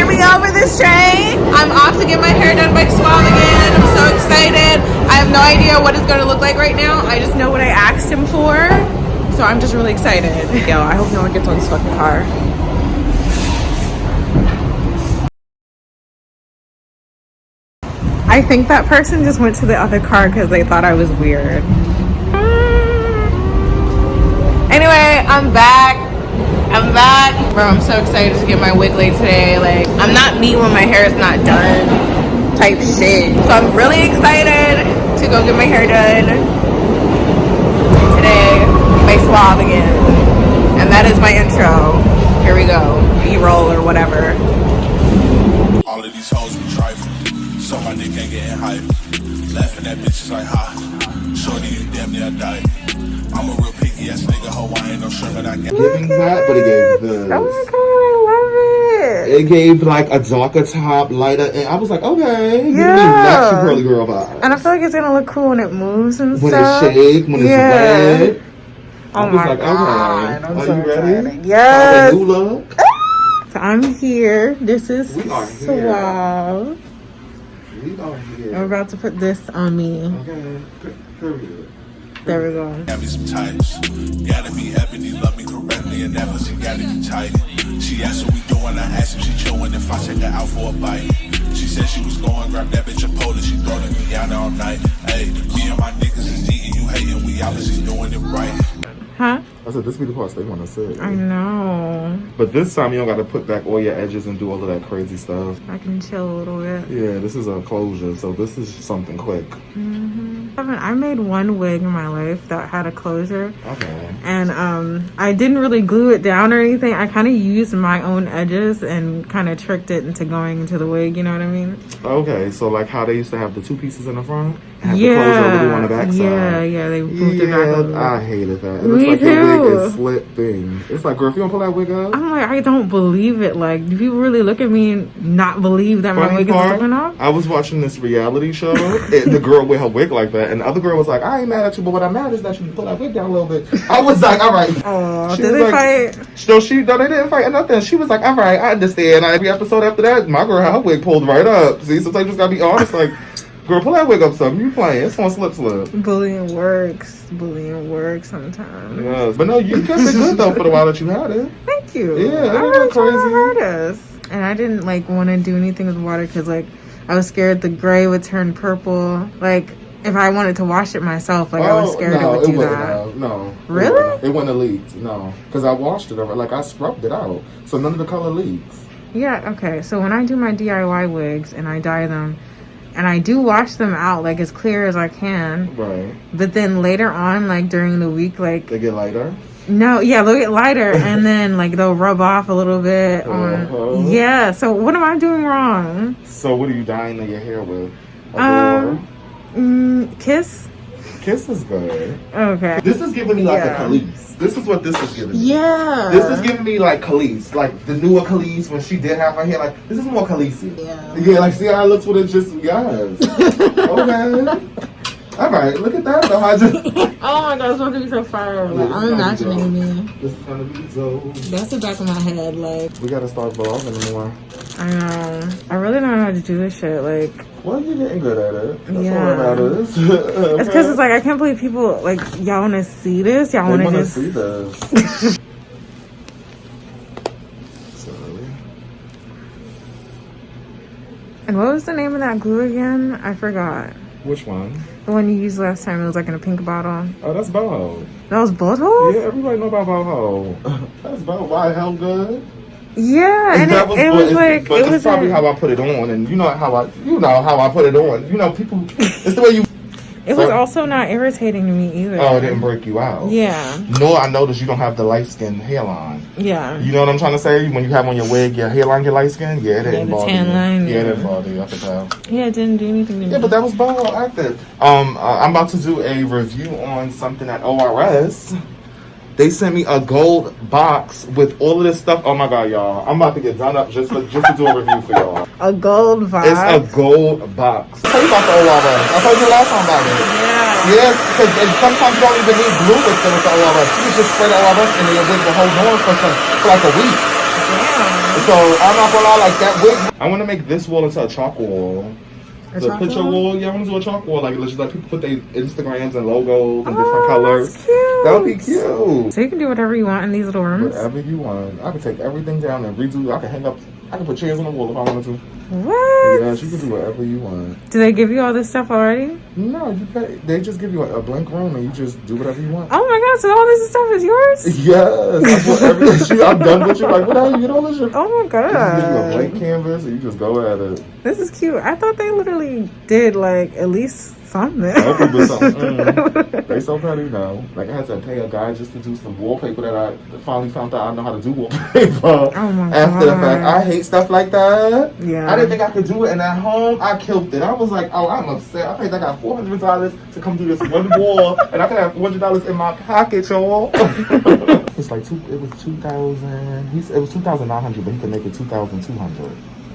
hear me over this train. I'm off to get my hair done by Suave again. I'm so excited. I have no idea what it's going to look like right now. I just know what I asked him for. So I'm just really excited. Yo, I hope no one gets on this fucking car. I think that person just went to the other car because they thought I was weird. Anyway, I'm back. Bro, I'm so excited to get my wig laid today. Like, I'm not me when my hair is not done type shit. So I'm really excited to go get my hair done today by Suave again. And that is my intro. Here we go. B-roll or whatever. All of these hoes be trifling, so my dick ain't getting hype. Laughing at bitches like, ha, shorty, you damn near died. I'm a real picky ass nigga, Hawaiian, no shirt, but I got giving that, but it gave this. Oh my god, I love it. It gave like a darker top, lighter, and I was like, okay, you Yeah. need natural curly girl vibe. And I feel like it's gonna look cool when it moves and When stuff. it shake, when it's red. Oh I was my like, god. okay, I'm are so you ready? excited. Yes. Try the new look. So I'm here. This is We are Suave. We are here. I'm about to put this on me. Okay, period. There we go. Got me some types. Gotta be happy, love me correctly, and that pussy gotta be tight. She asked what we doing, I asked if she chillin' if I take her out for a bite. She said she was going, grab that bitch a pole and she throwing me out all night. Hey, me and my niggas is eating, you hating, we obviously doing it right. Huh? I said, this be the parts they want to say. I know. But this time you don't got to put back all your edges and do all of that crazy stuff. I can chill a little bit. Yeah, this is a closure, so this is something quick. I made one wig in my life that had a closure. Okay. And I didn't really glue it down or anything. I kind of used my own edges and kind of tricked it into going into the wig, you know what I mean? Okay, so like how they used to have the two pieces in the front? Have the closure over on the back side. Yeah, they moved it back over. I hated that. It Me looks like too. the wig is split thing. It's like, girl, if you don't pull that wig up. I'm like, I don't believe it. Like, do people really look at me and not believe that my Funny wig is part, slipping off? I was watching this reality show, and the girl with her wig like that, and the other girl was like, I ain't mad at you, but what I'm mad is that you pull that wig down a little bit. I was like, all right. Oh, She did was they like, fight? No, they didn't fight or nothing. She was like, all right, I understand. Every episode after that, my girl had her wig pulled right up. See, sometimes you just gotta be honest, like, girl, pull that wig up something. You playing. It's on slip. Bullying works. Bullying works sometimes. Yes. But no, you kept it good though for the while that you had it. Thank you. Yeah, I it really was tried my crazy. hardest. And I didn't like want to do anything with water because like I was scared the gray would turn purple. Like if I wanted to wash it myself, like I was scared it would do that. No. Really? It wouldn't have leaked. No. Because I washed it over. Like I scrubbed it out. So none of the color leaks. Yeah, okay. So when I do my DIY wigs and I dye them, and I do wash them out like as clear as I can. Right. But then later on, like during the week, like They get lighter. no, yeah, they'll get lighter, and then like they'll rub off a little bit on. Yeah. So what am I doing wrong? So what are you dyeing your hair with? A Kiss. Kiss is good. Okay. This is giving me like Yeah. a Khalees. This is what this is giving me. Yeah. This is giving me like Khalees, like the newer Khalees when she did have her hair. Like this is more Khaleesi. Yeah. Yeah, like see how it looks with it just yes. Okay. All right, look at that though. I just Oh my god, it's going to be so fire. Like, Yeah, I'm imagining me. this is gonna be so. That's the back of my head. Like, We gotta start vlogging more. I know. I really don't know how to do this shit. Like, Well, you're getting good at it. That's Yeah. all that matters. it's because it's like, I can't believe people, like, y'all want to see this. Y'all want to just. see this. Sorry. And what was the name of that glue again? I forgot. Which one? The one you used last time. It was like in a pink bottle. Oh, that's boho. That was boho? Yeah, everybody know about boho. That's boho. Why hell good? Yeah, and That it was like but it it's was probably like, how I put it on, and you know how I put it on. You know, people. It's the way you. it was also not irritating to me either. Oh, it didn't break you out. Yeah, Nor I noticed you don't have the light skin hairline. yeah. You know what I'm trying to say? When you have on your wig, your hairline get light skin. Yeah, it didn't the bother tan you. line, Yeah, yeah. it didn't bother you. I could tell. Yeah, it didn't do anything to me. Yeah, but that was boho active. I'm about to do a review on something at ORS. They sent me a gold box with all of this stuff. Oh my god, y'all! I'm about to get done up just to do a review for y'all. A gold vibe. It's a gold box. Tell you about the ORS. I told you last time about it. Yeah. Yes, because sometimes you don't even need glue with the ORS. You can just spray the ORS and your wig will hold on for like a week. Damn. So I'm not gonna lie, like that wig. I want to make this wall into a chalk wall. The picture wall, yeah, I want to do a chalk wall. Like, just like people put their Instagrams and logos and different colors. That's cute. That would be cute. So you can do whatever you want in these little rooms. Whatever you want. I can take everything down and redo. I can hang up. I can put chairs on the wall if I wanted to. What? Yeah, you can do whatever you want. Do they give you all this stuff already? No, you pay. They just give you a blank room and you just do whatever you want. Oh my god! So all this stuff is yours? Yes, I put everything. I'm done with you. Like, what hell? You get all this shit. Oh my They just give you a god! blank canvas and you just go at it. This is cute. I thought they literally did like at least something. Hopefully, something. They so petty now. Like, I had to pay a guy just to do some wallpaper that I finally found out I know how to do wallpaper. Oh my After the God. fact, I hate stuff like that. Yeah. I didn't think I could do it, and at home, I killed it. I was like, oh, I'm upset. I paid that guy $400 to come do this one wall, and I could have $400 in my pocket, y'all. It's like it was 2,000. It was 2,900, but he could make it 2,200.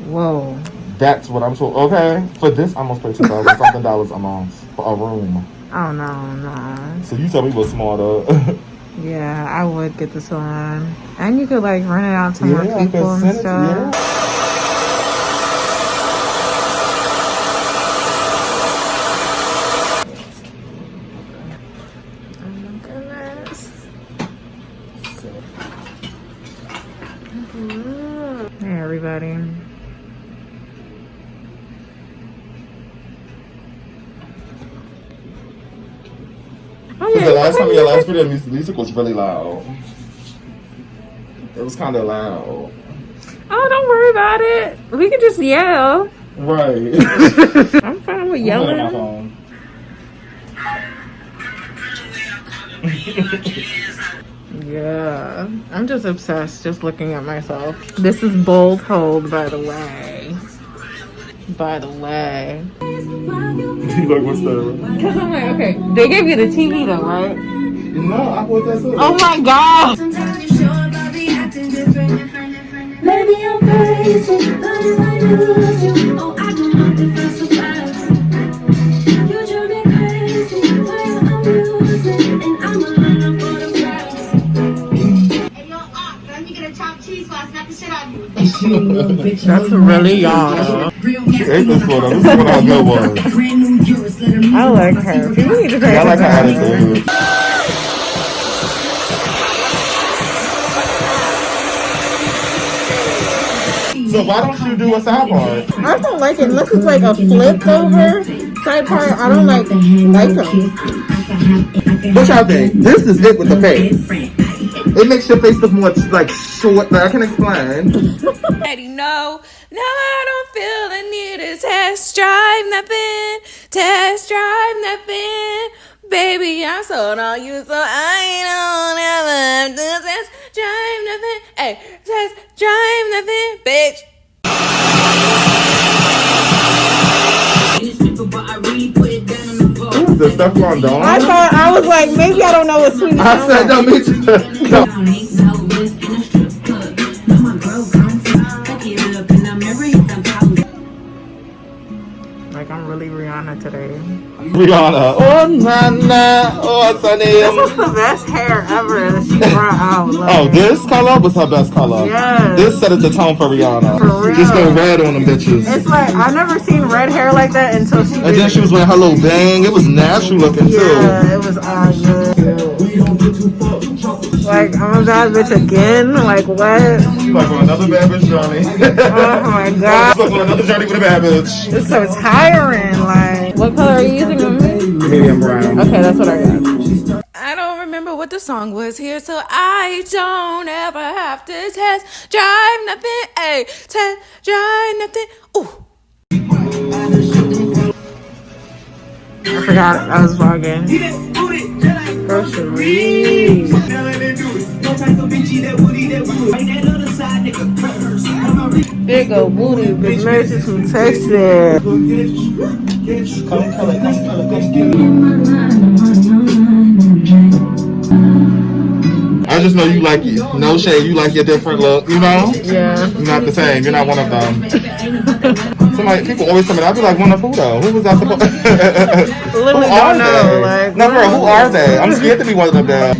Whoa. That's what I'm told. Okay, for this, I must pay $2,000 something a month for a room. Oh no. So you tell me what's smarter. Yeah, I would get the salon, and you could like rent it out to more I people could and send it. stuff. Yeah. Oh my goodness. Hey everybody. Oh Because yeah. the last time your last video music was really loud. It was kind of loud. Oh, don't worry about it. We can just yell. Right. I'm fine with On my yelling. phone. Yeah, I'm just obsessed just looking at myself. This is Bold Hold, by the way. By the way. You like, what's that? Because I'm like, okay, they gave you the TV though, right? No, I bought that too. Oh my god! Maybe I'm crazy, but if I lose you, oh, I don't want to feel surprised. You drive me crazy, why I'm losing, and I'm alone for the prize. Hey, yo, let me get a chopped cheese so I snap the shit out of you. That's really young. She ate this one. This is one of her good ones. I like her. People need to pay Yeah, I like her attention. attitude. So why don't you do a side part? I don't like it unless it's like a flipped over side part. I don't like them. What y'all think? This is it with the face. It makes your face look more like short. Like I can explain. Already know. No, I don't feel the need to test drive nothing. Test drive nothing. Baby, I'm sold on you, so I don't ever have to test drive nothing. Hey, test drive nothing, bitch. Who's this stuff going on? I thought, I was like, maybe I don't know what sweet I said no, me too. No. Like, I'm really Rihanna today. Rihanna. Oh, Nana. Oh, This Sunny. was the best hair ever that she brought out. Like, Oh, this color was her best color. Yes. This set the tone for Rihanna. For real. Just go red on them bitches. It's like, I've never seen red hair like that until she And did then it. she was wearing her little bang. It was natural looking too. Yeah, it was all good. Like, I'm a bad bitch again? Like, what? She's like on another bad bitch journey. Oh my She's god. like on another journey with a bad bitch. It's so tiring. Like, what color are you using on me? Medium brown. Okay, that's what I got. I don't remember what the song was here, so I don't ever have to test drive nothing. Hey, test drive nothing. Ooh. I forgot I was vlogging. Groceries. Big ol' booty, big mercy from Texas. I just know you like it. No shade, you like your different look, you know? Yeah. You're not the same. You're not one of them. People always tell me that. I'd be like, one of who though? Who was I supposed to Literally Who are don't know. they? Like, No, for real, who are they? I'm scared to be one of them.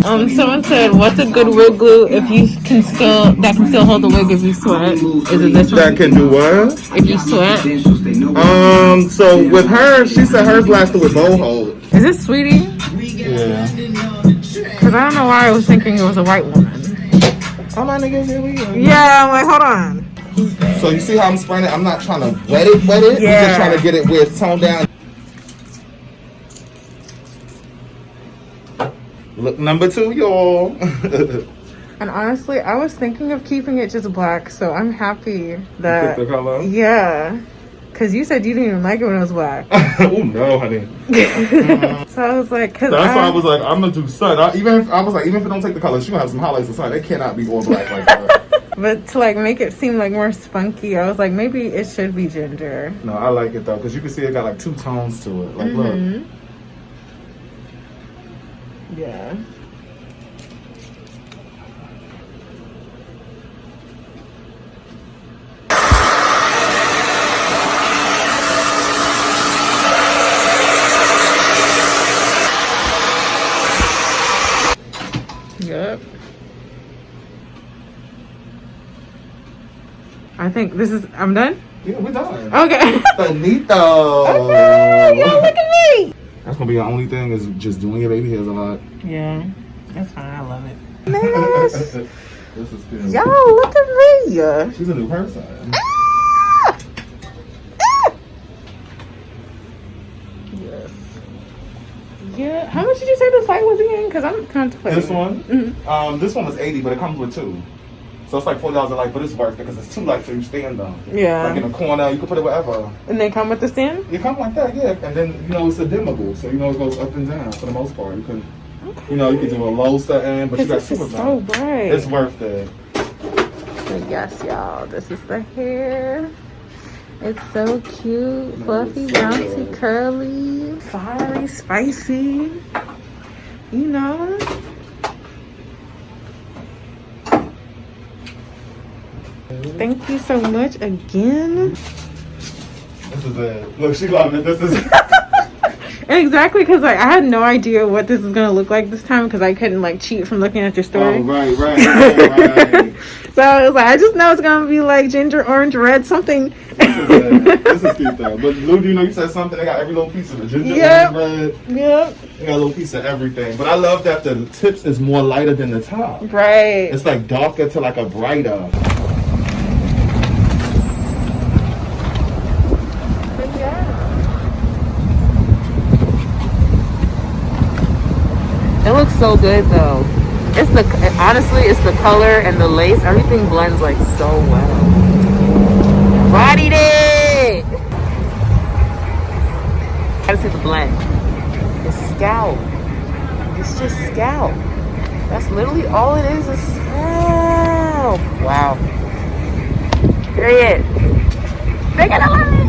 Someone said, "What's a good wig glue if you can still hold the wig if you sweat?" Is it this one? That can do what? If you sweat, So with her, she said hers lasted with bow hold. is this sweetie? Yeah. Because I don't know why I was thinking it was a white woman. How my niggas here we go? Yeah, I'm like, hold on. So you see how I'm spraying it? I'm not trying to wet it. Yeah. I'm just trying to get it where it's toned down. Look number 2, y'all. And honestly, I was thinking of keeping it just black, so I'm happy that. Pick the color? Yeah. Because you said you didn't even like it when it was black. Oh no, honey. So I was like, That's why I was like, I'm gonna do sun. Even if it don't take the color, she gonna have some highlights of sun. It cannot be all black like that. But to like make it seem like more spunky, I was like, maybe it should be ginger. No, I like it though, because you can see it got like 2 tones to it. Like, look. Yeah. Yep. I think this is. I'm done. Yeah, we're done. Okay. Bonito. Oh, y'all look at me. That's gonna be the only thing is just doing your baby hairs a lot. Yeah, that's fine. I love it. This is good. Y'all look at me. She's a new person. Yes. Yeah. How much did you say this light was again? Because I'm contemplating. This one? Mm-hmm. This one was 80, but it comes with 2. So it's like $4 a light, but it's worth it because it's 2 lights so you stand them. Yeah. Like in a corner, you can put it wherever. And they come with the stand? You come like that, yeah. And then, it's a dimmable, so it goes up and down for the most part. You can, you can do a low setting, but you got This super is so bright. It's worth it. So yes, y'all, this is the hair. It's so cute, fluffy, bouncy, curly, fiery, spicy. Thank you so much again. This is it. Look, she loved it. This is Exactly, because I had no idea what this is gonna look like this time because I couldn't cheat from looking at your story. Oh, right. So I was like, I just know it's gonna be like ginger, orange, red, something. This is cute though. But Lou, you said something. They got every little piece of it. Ginger, orange, red. Yep. They got a little piece of everything. But I love that the tips is more lighter than the top. Right. It's like darker to like a brighter. It looks so good though. Honestly, it's the color and the lace. Everything blends so well. Bodied it! Gotta see the blend. It's scalp. It's just scalp. That's literally all it is scalp. Wow. Period. They're gonna love it.